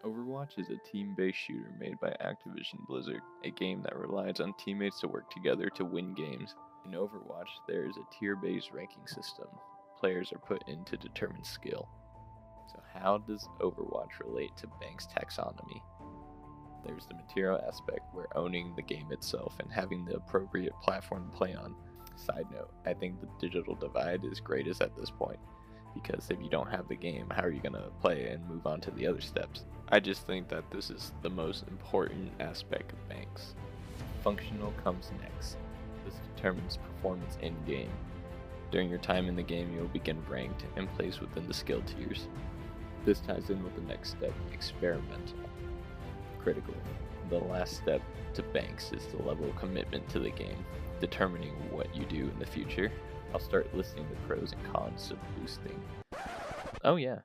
Overwatch is a team-based shooter made by Activision Blizzard, a game that relies on teammates to work together to win games. In Overwatch, there is a tier-based ranking system. Players are put in to determine skill. So how does Overwatch relate to Banks' taxonomy? There's the material aspect, where owning the game itself and having the appropriate platform to play on. Side note, I think the digital divide is greatest at this point, because if you don't have the game, how are you going to play and move on to the other steps? I just think that this is the most important aspect of Banks. Functional comes next. This determines performance in-game. During your time in the game, you will begin ranked and placed within the skill tiers. This ties in with the next step, experimental. Critical. The last step to Banks is the level of commitment to the game, determining what you do in the future. I'll start listing the pros and cons of boosting. Oh yeah,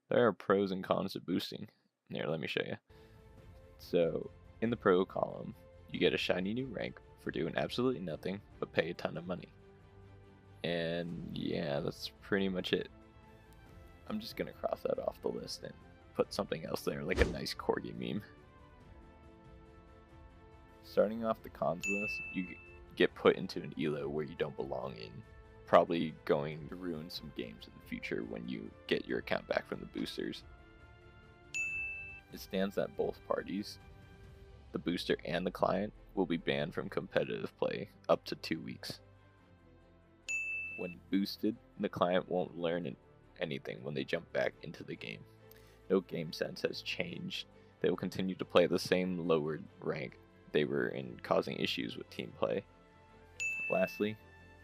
there are pros and cons of boosting. Here, let me show you. So, in the pro column, you get a shiny new rank for doing absolutely nothing but pay a ton of money. And yeah, that's pretty much it. I'm just gonna cross that off the list and put something else there, like a nice corgi meme. Starting off the cons list, you get put into an elo where you don't belong in, probably going to ruin some games in the future when you get your account back from the boosters. It stands that both parties, the booster and the client, will be banned from competitive play up to 2 weeks. When boosted, the client won't learn anything when they jump back into the game. No game sense has changed. They will continue to play the same lowered rank they were in, causing issues with team play. Lastly,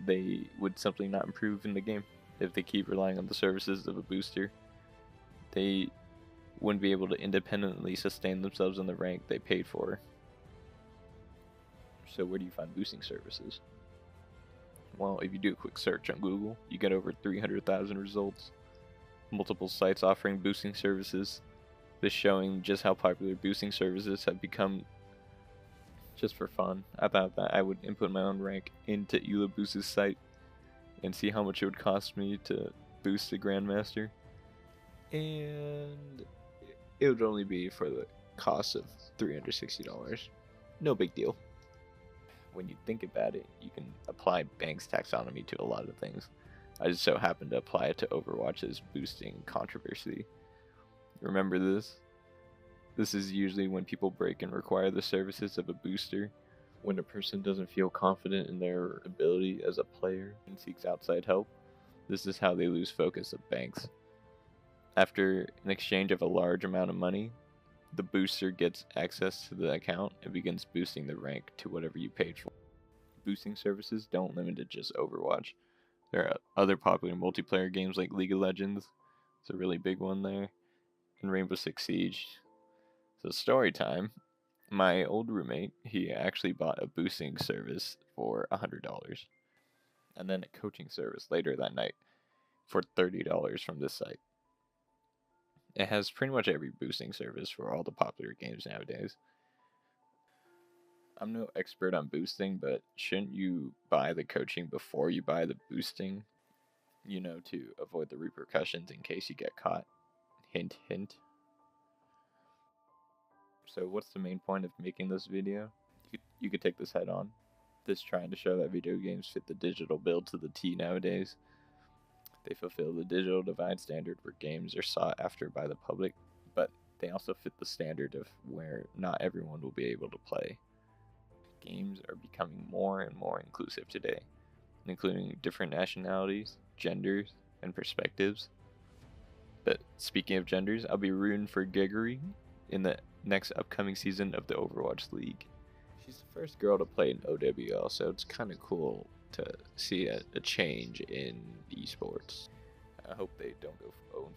they would simply not improve in the game if they keep relying on the services of a booster. They wouldn't be able to independently sustain themselves in the rank they paid for. So where do you find boosting services? Well, if you do a quick search on Google, you get over 300,000 results. Multiple sites offering boosting services. This showing just how popular boosting services have become. Just for fun, I thought that I would input my own rank into Elo Boost's site and see how much it would cost me to boost the Grandmaster. And it would only be for the cost of $360. No big deal. When you think about it, you can apply Banks' taxonomy to a lot of things. I just so happened to apply it to Overwatch's boosting controversy. Remember this? This is usually when people break and require the services of a booster, when a person doesn't feel confident in their ability as a player and seeks outside help. This is how they lose focus of Banks. After an exchange of a large amount of money, the booster gets access to the account and begins boosting the rank to whatever you paid for. Boosting services don't limit to just Overwatch. There are other popular multiplayer games like League of Legends. It's a really big one there. And Rainbow Six Siege. So story time. My old roommate, he actually bought a boosting service for $100. And then a coaching service later that night for $30 from this site. It has pretty much every boosting service for all the popular games nowadays. I'm no expert on boosting, but shouldn't you buy the coaching before you buy the boosting? You know, to avoid the repercussions in case you get caught. Hint, hint. So what's the main point of making this video? You could take this head on. This trying to show that video games fit the digital bill to the T nowadays. They fulfill the digital divide standard where games are sought after by the public, but they also fit the standard of where not everyone will be able to play. Games are becoming more and more inclusive today, including different nationalities, genders, and perspectives. But speaking of genders, I'll be rooting for Gregory in the next upcoming season of the Overwatch League. She's the first girl to play in OWL, so it's kind of cool to see a change in esports. I hope they don't go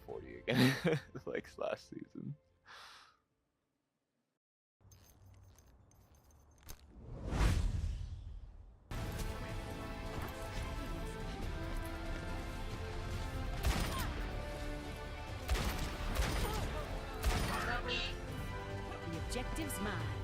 0-40 again like last season. The objective's mine.